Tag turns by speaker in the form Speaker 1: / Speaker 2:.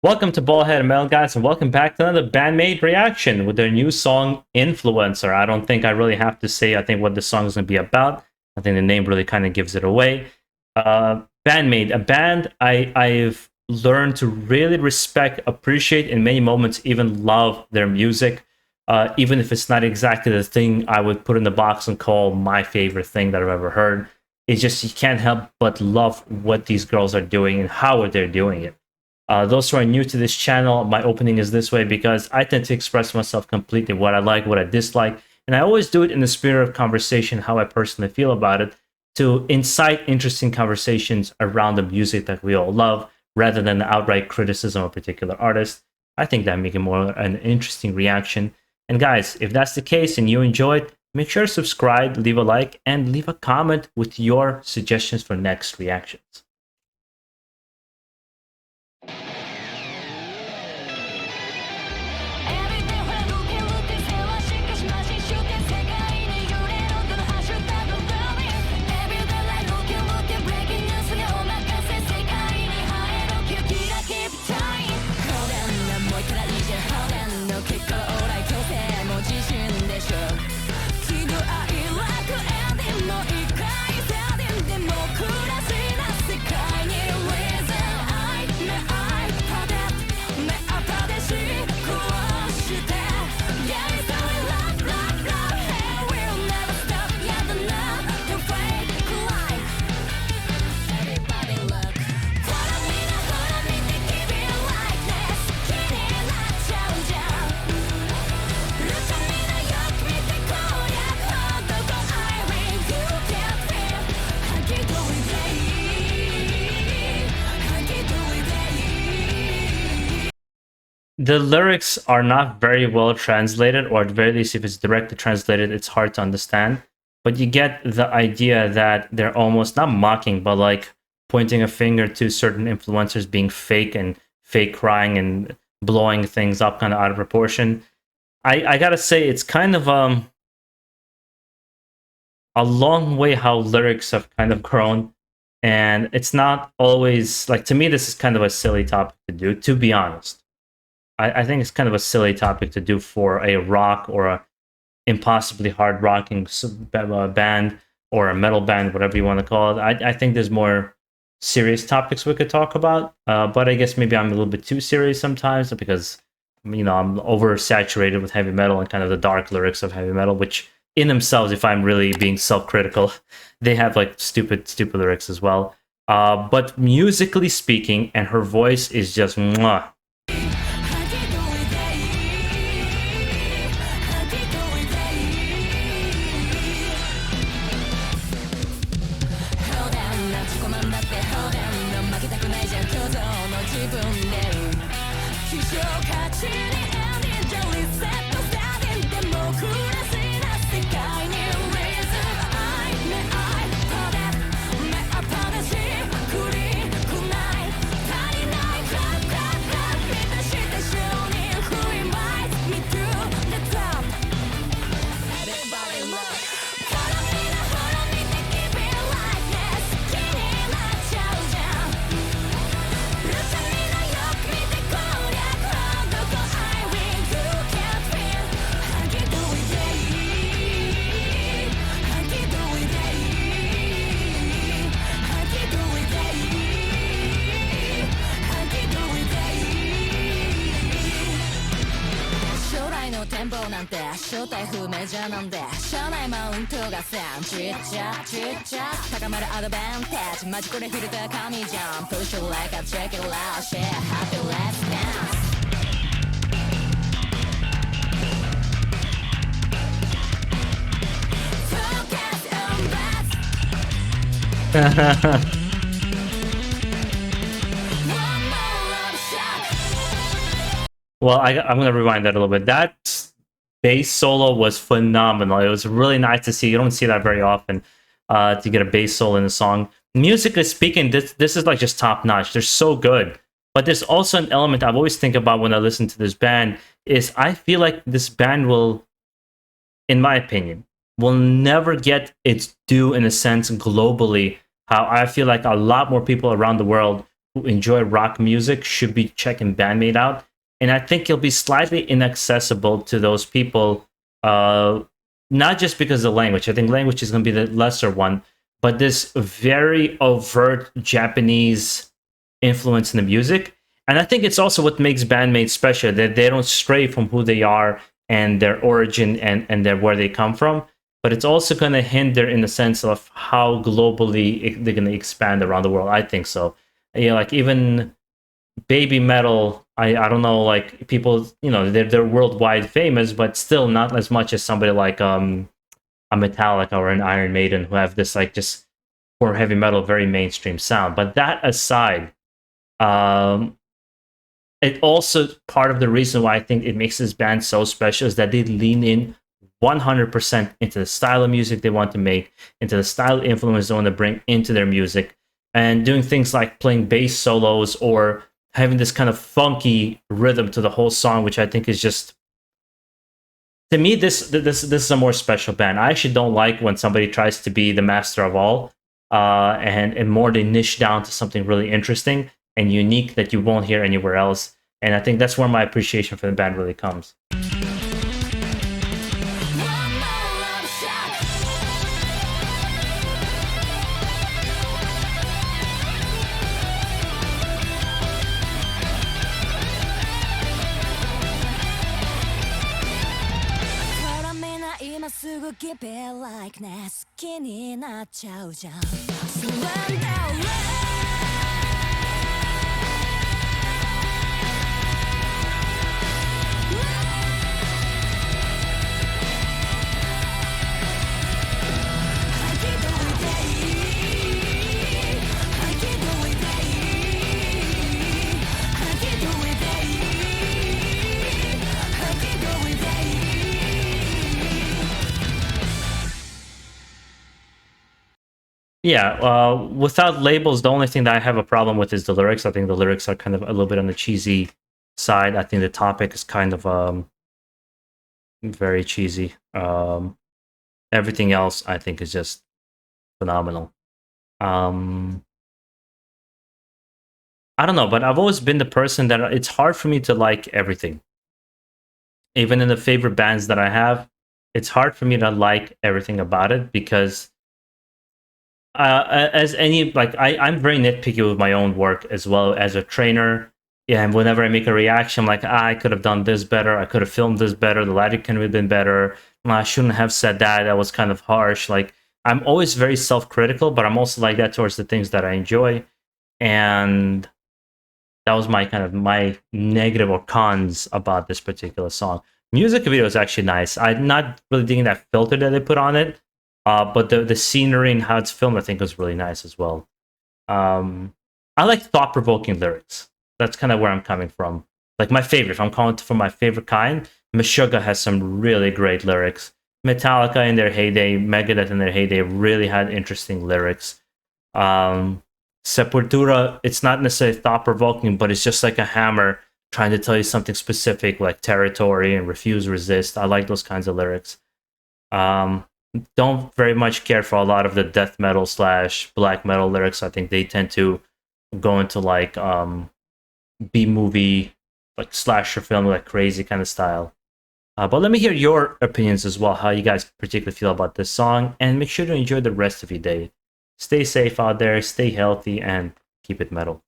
Speaker 1: Welcome to BaldHeaded Metal, guys, and welcome back to another BAND MAID reaction with their new song, Influencer. I don't think I really have to say, I think, what the song is going to be about. I think the name really kind of gives it away. BAND MAID, a band I've learned to really respect, appreciate, in many moments, even love their music. Even if it's not exactly the thing I would put in the box and call my favorite thing that I've ever heard. It's just, you can't help but love what these girls are doing and how they're doing it. Those who are new to this channel, my opening is this way because I tend to express myself completely, what I like, what I dislike, and I always do it in the spirit of conversation, how I personally feel about it, to incite interesting conversations around the music that we all love, rather than the outright criticism of a particular artist. I think that makes it more an interesting reaction. And guys, if that's the case and you enjoy it, make sure to subscribe, leave a like, and leave a comment with your suggestions for next reactions. The lyrics are not very well translated, or at very least, if it's directly translated, it's hard to understand. But you get the idea that they're almost not mocking, but like pointing a finger to certain influencers being fake and fake crying and blowing things up kind of out of proportion. I gotta say, it's kind of a long way how lyrics have kind of grown, and it's not always like, to me, this is kind of a silly topic to do, to be honest. I think it's kind of a silly topic to do for a rock or a impossibly hard rocking band or a metal band, whatever you want to call it. I think there's more serious topics we could talk about, but I guess maybe I'm a little bit too serious sometimes because, you know, I'm oversaturated with heavy metal and kind of the dark lyrics of heavy metal, which in themselves, if I'm really being self-critical, they have like stupid lyrics as well. But musically speaking, and her voice is just mwah. Well, I'm going to rewind that a little bit. That bass solo was phenomenal. It was really nice to see. You don't see that very often, to get a bass solo in a song. Musically speaking, this is like just top notch. They're so good. But there's also an element I've always think about when I listen to this band is I feel like this band will, in my opinion, will never get its due in a sense globally. How I feel like a lot more people around the world who enjoy rock music should be checking Band Maid out. And I think it'll be slightly inaccessible to those people, not just because of the language. I think language is going to be the lesser one, but this very overt Japanese influence in the music. And I think it's also what makes Band Maid special, that they don't stray from who they are and their origin and their, where they come from. But it's also going to hinder in the sense of how globally they're going to expand around the world. I think so. Yeah, like even baby metal, I don't know, like people, you know, they're worldwide famous, but still not as much as somebody like a Metallica or an Iron Maiden, who have this like just for heavy metal very mainstream sound. But that aside, it also part of the reason why I think it makes this band so special is that they lean in 100% into the style of music they want to make, into the style influence they want to bring into their music, and doing things like playing bass solos or having this kind of funky rhythm to the whole song, which I think is just, to me, this is a more special band. I actually don't like when somebody tries to be the master of all, and more they niche down to something really interesting and unique that you won't hear anywhere else. And I think that's where my appreciation for the band really comes.
Speaker 2: Keep it like this, 気になっちゃうじゃん。Surrender.
Speaker 1: Yeah, without labels, the only thing that I have a problem with is the lyrics. I think the lyrics are kind of a little bit on the cheesy side. I think the topic is kind of very cheesy. Everything else, I think, is just phenomenal. I don't know, but I've always been the person that it's hard for me to like everything. Even in the favorite bands that I have, it's hard for me to like everything about it because as any, like I'm very nitpicky with my own work as well as a trainer. Yeah, and whenever I make a reaction, I'm like, I could have done this better. I could have filmed this better. The lighting could have been better. I shouldn't have said that. That was kind of harsh. Like, I'm always very self-critical, but I'm also like that towards the things that I enjoy. And that was my kind of my negative or cons about this particular song. Music video is actually nice. I'm not really digging that filter that they put on it. But the scenery and how it's filmed, I think, was really nice as well. I like thought-provoking lyrics. That's kind of where I'm coming from. Like my favorite, if I'm calling for my favorite kind, Meshuggah has some really great lyrics. Metallica in their heyday, Megadeth in their heyday really had interesting lyrics. Sepultura, it's not necessarily thought-provoking, but it's just like a hammer trying to tell you something specific, like Territory and Refuse, Resist. I like those kinds of lyrics. Don't very much care for a lot of the death metal / black metal lyrics. I think they tend to go into like B-movie, like slasher film, like crazy kind of style. But let me hear your opinions as well, how you guys particularly feel about this song, and make sure to enjoy the rest of your day. Stay safe out there, stay healthy, and keep it metal.